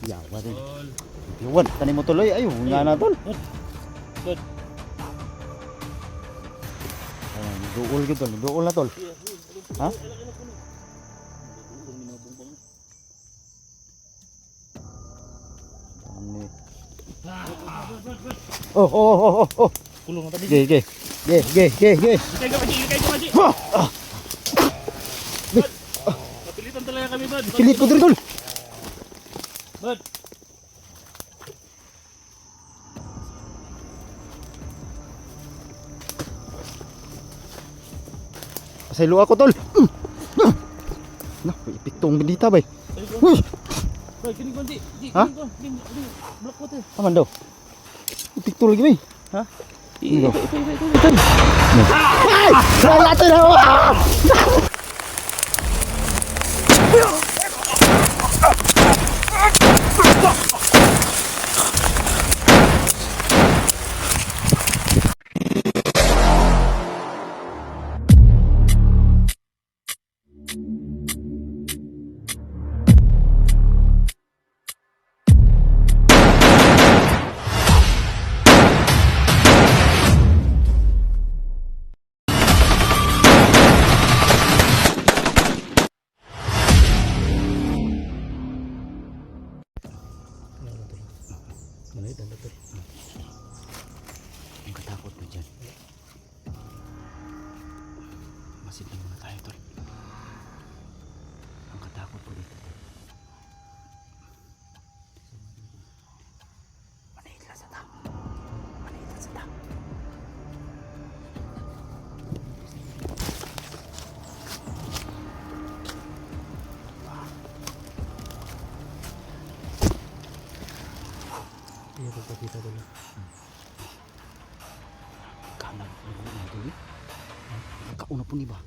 Yawa din. Iwan, tanim mo tuloy. Ayun, nga na tol. Good. Ayan, duol gitu, duol na tol. Ha? Oh, oh, oh, oh, oh. Kulong mo tadi. Ge. Ikay ka maji. Napilitan talaga kami, bud. Pilit ko dito tol. Bud. Pasaylo ako tol. Nah, ipitong bendita bay. Bud, kini ko di. Ha? Di block ko te. Aman daw. Ipitong lagi bay. Ha? Ito. Ay! Wala to na. Ang katakot mo dyan. Masid na muna tayo tol. Ang katakot po dito tol. Manihit lang sa tao. Manihit lang sa tao. Iya, tetap kita dulu. Kanan na tol. Kauna po ni ba?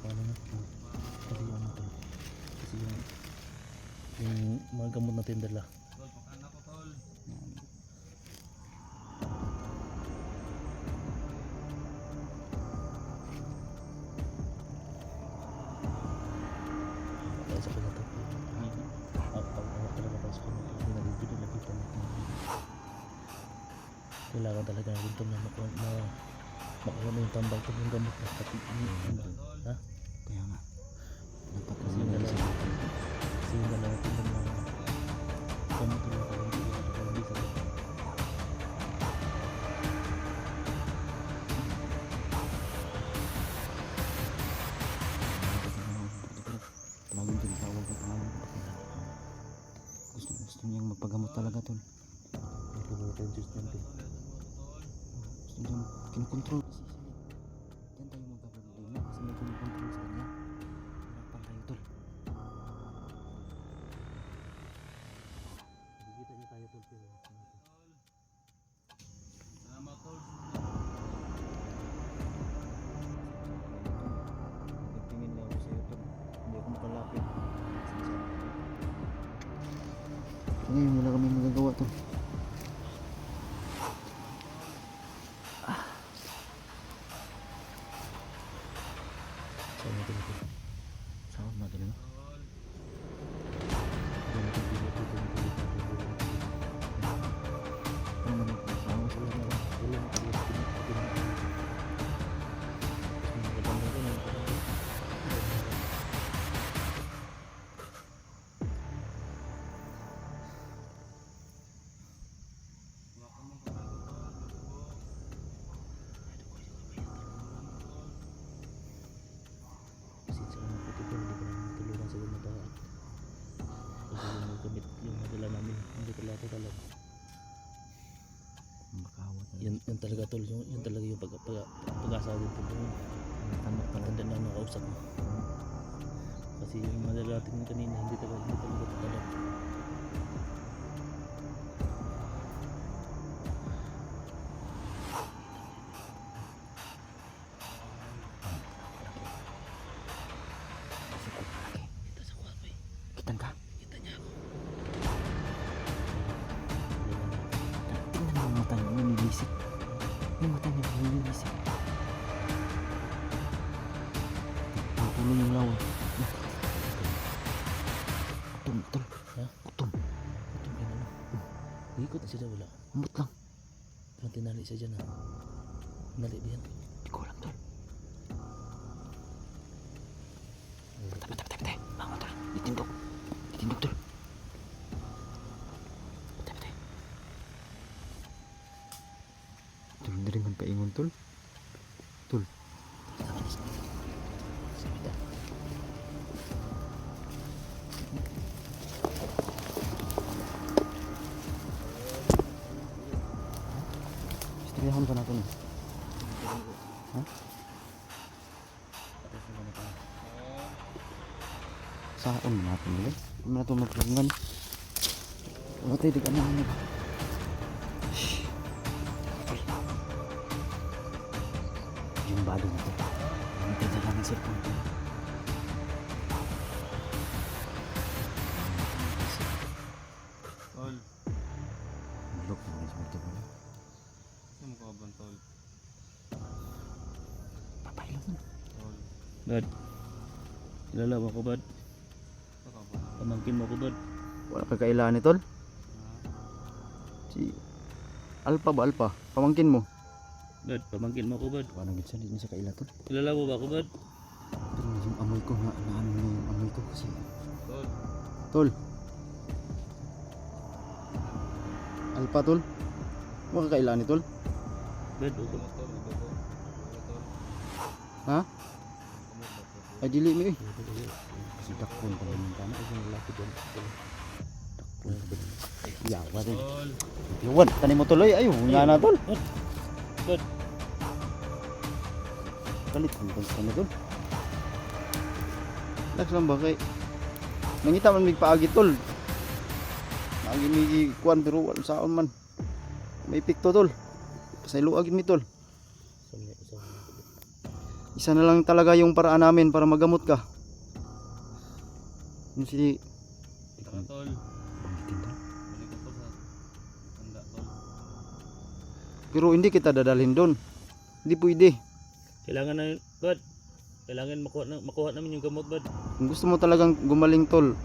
paano na. Kasi yung ano tol. Kasi yung mga gamot natin dala. Kaya sa kanya tol. Awak talaga tayo sa kanya tol. Hindi nalibig na kita na. Kailangan talaga natin tol na makuha mo yung tambal tol yung gamot na pati ha? Kaya nga. Dapat Kasi na yung nila dalawa kasi yung dalawa tol na gamot tol na parang hindi sa tol. Tawagin ko, tawag ko, tawagin ko. Gusto niyang magpagamot talaga tol. May limutan juice niyan tol. Gusto niyang kinukontrol kasi siya. Diyan tayo magkaproblema kasi may kumukontrol sa kanya. Hirapan tayo tol. Hindi kita niya kaya tol pero Nagtingin lang ako sa'yo tol. Hindi ako makalapit. Ngayon wala kami magagawa tol. saan natin ito? Saan natin ano? Hindi natin dito Ano naman ito? Saan sila na lang? wala na tayo sa Makawat na. yan talaga tol, yun talaga yung pag-asa din tol, yung Tanda pala. tanda na nakausap mo. Kasi yung madalating kanina hindi talaga tatalab. Kita sa kuwapoy, Kitan ka? kita niya ako. Tingnan mo yung mata niya, nililisik. Yung mata niya, nililisik. Tulong yung lawan. Utom, tol. Ha? Utom. Ito yung ano. Ikot na siya wala. Umot lang. Parang tinali siya dyan ha. Tinali ba yan? Di ko alam, tol. Patay. Bangon, tol. Itindog. Itindog, tol. Patay. Tol, naringan pa ingon, tol. Tol. Sabita. Istoryahan pa natin. Ha? Saan natin nila? Ano na ito magpulungan? Wala tayo digan na ano ba? Shhh. Yung bado na ito. Hindi tayo dala ng cellphone. Tol, Look, mga smart ko. saan mo ka ba, Tol? Papailan mo. Tol, Bad. Kilala mo ako bad. saan ka ba? Pamangkin mo ako bad. Wala ka kailangan ni Tol. Si Alpha ba? Alpha? Pamangkin mo. Bad, pamangkin mo ako bad. Wala nang gitsa. Hindi sa kaila Tol. Kilala mo ba ako bad? Pero yung amoy ko na ano na yung amoy ko kasi. Tol, Tol. Alpha Tol. Wala ka kailangan ni Tol. Bad, ako. kumot Tol, ito ko. Tol, Ha? kumot ba Tol? Ay dili mi eh. Kasi dakpon pa rin yung tama. Ako yung lalaki dyan. Dakpon pa rin. Yawa din. Tol, Yawan. Tanim mo tuloy. Ayaw. Nga na Tol. Bad. Kalit. Hanggang sa Tol. Laks lang ba kay nangita man mig paagi Tol. Agi mi kuan pero wala saon man. May pikto Tol. Pasaylo agi mi Tol. Isa na lang talaga yung paraan namin para magamot ka. Yung si... Tara tol. Banggitin tol. Balik ko tol sa tanda tol. Pero hindi kita dadalhin doon. Hindi pwede. Kailangan na, bud. Kailangan makuha namin yung gamot, bud. Kung gusto mo talagang gumaling tol,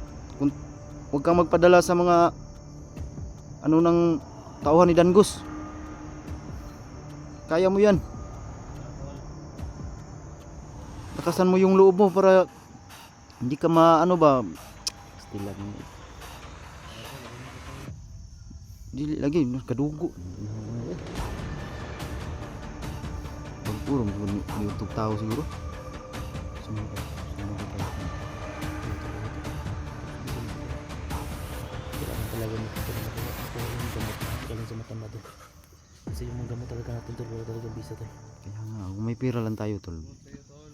huwag kang magpadala sa mga ano ng tauhan ni Dangus. Kaya mo yan. Lakasan mo yung loob mo para hindi ka maano ba. Still lang. Dili lagi kadugo. Puro may YouTube tao siguro. Kailangan talaga makuha yung gamot. Kailangan sa matanda doon. Kasi yung mga gamot talaga natin tol, wala talagang bisa tayo. Kaya nga, kung may pera lang tayo tol. Tayo tol.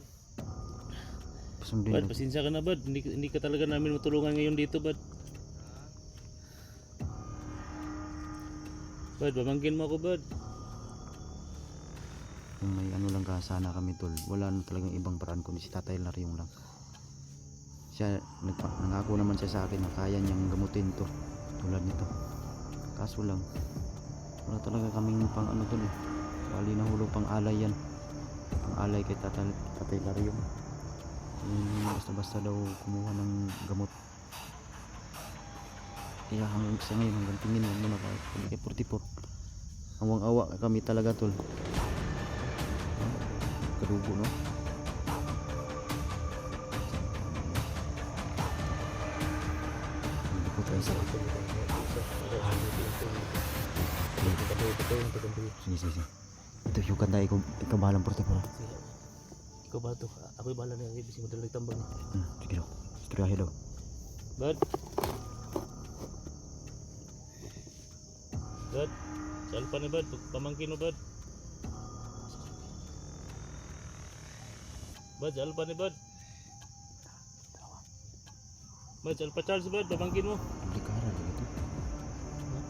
Pasundin Bud, mo. pasensya ka na, bud. Hindi ka talaga namin matulungan ngayon dito, bud. Bud, pamangkin mo ako, bud. Kung may ano lang ka sana kami tol. Wala na talagang ibang paraan kundi si Tatay Laryong lang. Siya nangako naman siya sa akin na kaya niyang gamutin to tulad nito. Kaso lang wala talaga kaming pang ano tol eh. Bali na hulog pang alay yan. Pang alay kay Tatay Laryong. Basta-basta daw kumuha ng gamot. Kaya hanggang sa ngayon hanggang tingin lang muna kay 44. Awang-awa kami talaga tol. Kadugo no. Hindi ko tayo sa sige. Ito yung kanta ikaw bahalang 44. Ikaw ba ito? Ako'y bahala na. Ibig mo talagang tambang. Sige daw. Istoryahe daw. Bud. Bud. Sa alpa ni bud. Pamangkin mo, bud. Bud, sa alpa ni bud. Bud, sa alpa Charles, bud. Pamangkin mo. Komplikara lang ito.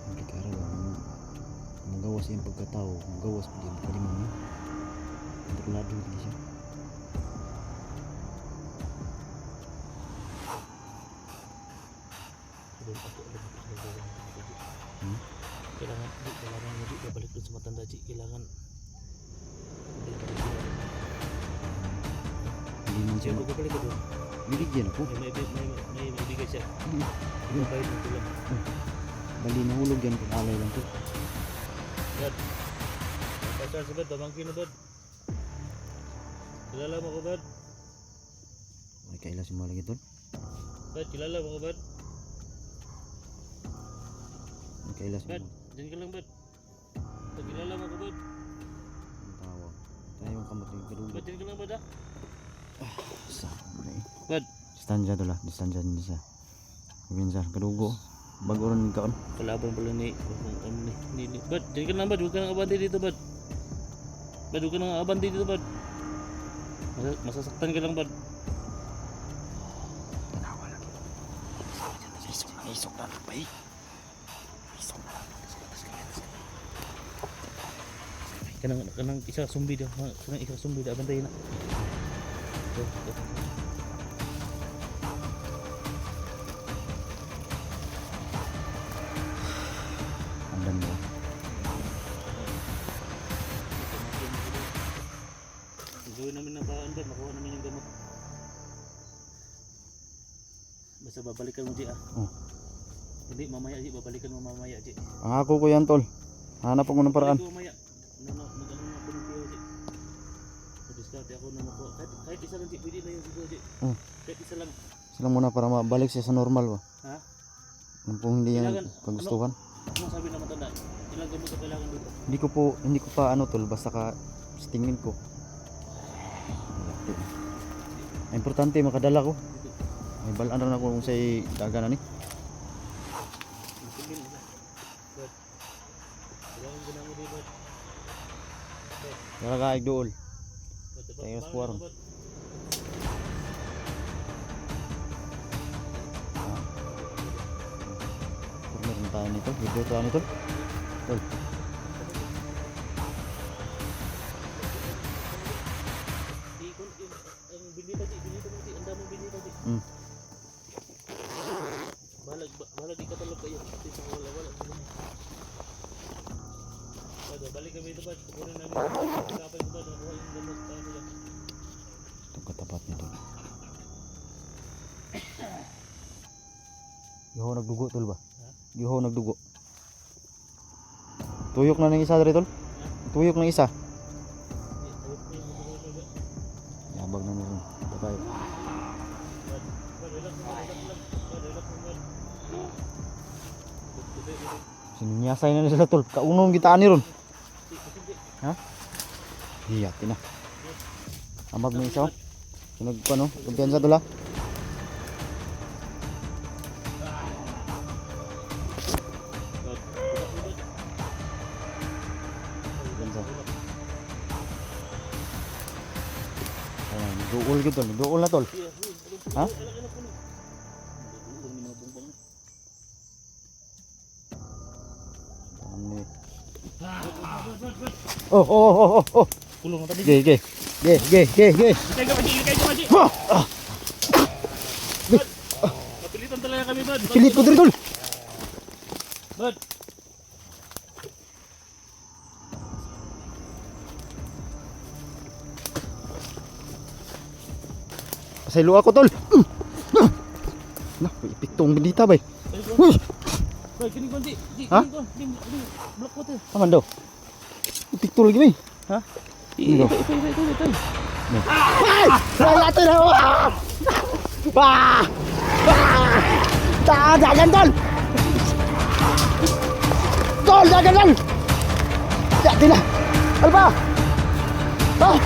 Komplikara lang. Magawas yung pagkatao. Magawas pa din. Kalimang niya. Kontrolado din siya. Kailangan mo di balik doon sa matanda, Ji. Kailangan Hindi man siya. siya magbabalik ka doon. Binigyan ako. May bigay siya. Yun. Ibabayad mo tulang. Bali nahulog yan kung alay lang to. Bud. Pasal sa bud, pamangkin na bud. Kilala mo ko bud? May kailas mo lagi tol. Bud, kilala mo ko bud? May kailas mo. Bud, dyan ka lang bud. Bud, kilala mo ko bud? Ang tawag. Tayo ang kamot yung kadugo. Bud, dyan ka lang bud ah? Saan mo na eh. Bud, Distansya to lah. Distansya din siya. Minsan kadugo. Bago rin kaon. kalaban pala ni Bud, dyan ka lang bud. Huwag ka nang abante dito bud. Bud, huwag ka nang abante dito bud. Masasaktan ka lang bud. Tanawa lagi. Isok na lang pa eh. Isok na lang. Kanang isa sumbi dah. Kanang isa sumbi dah abantay na. Andan mo. Gawin namin ng baan bud, makuha namin yung gamot. Basta babalikan mo Ji ah. Oh. Hindi mamaya Ji, babalikan mo mamaya Ji. Ako ko yan tol. Hanap ako ng paraan. Babalik ko mamaya. Mag-ano na ako ng piyo Ji. Mag-discount ako na makuha. Kahit isa lang Ji, pwede na yung siguro Ji. Oh. Kahit isa lang. Sila muna para mabalik siya sa normal ba. Ha? Kung hindi yan Kailangan- kagustuhan. Ano sabi ng matanda? Ilang gamot ang kailangan dito? Hindi ko pa ano tol basta ka sa tingin ko. Ang importante makadala ko. Dito. May balaan na ako kung sa'y daga na ni. Tingin na. Bud. Kailangan ko na mo dito. Kaya kaig dool. Bud, Tayo bud, sa puwarong. bud. Corner na tayo nito. Video tayo nito. Tol. Ikon, Mm. Balag di ka tulog kayo. Kasi sa wala. Bad, balik kami ito bad. Kukunin namin. Kapal ko bad. Nakuha yung gamot tayo nila. Itong katapat niya doon. Giho nagdugo tol ba? Giho nagdugo. Tuyok na ng isa dito tol. Tuyok ng isa. Yabag na nun. Tatay. Sinunyasay na sila tol. Kaunong gitaan ni ron. Ha? Hiyat na. Amag mo isa. Sinag pa no. Kumpiyansa tol ha. Duol gitu, duol na tol. Ha? Dami. Oh. Kulong na tadi. Ge. Ikay ka maji. Kapilitan talaga kami bad. Pilit ko diri tol. Bad. Pasaylo ako tol. Nah, ipitong bendita bay. Bad, kini konti. Ha? Kini block water. Aman daw. Ipitol lagi bay. Ha? Ito. Ay! Wala to na! Wah! Jangan tol! Tol, jangan tol! Tidak. Apa? Ah!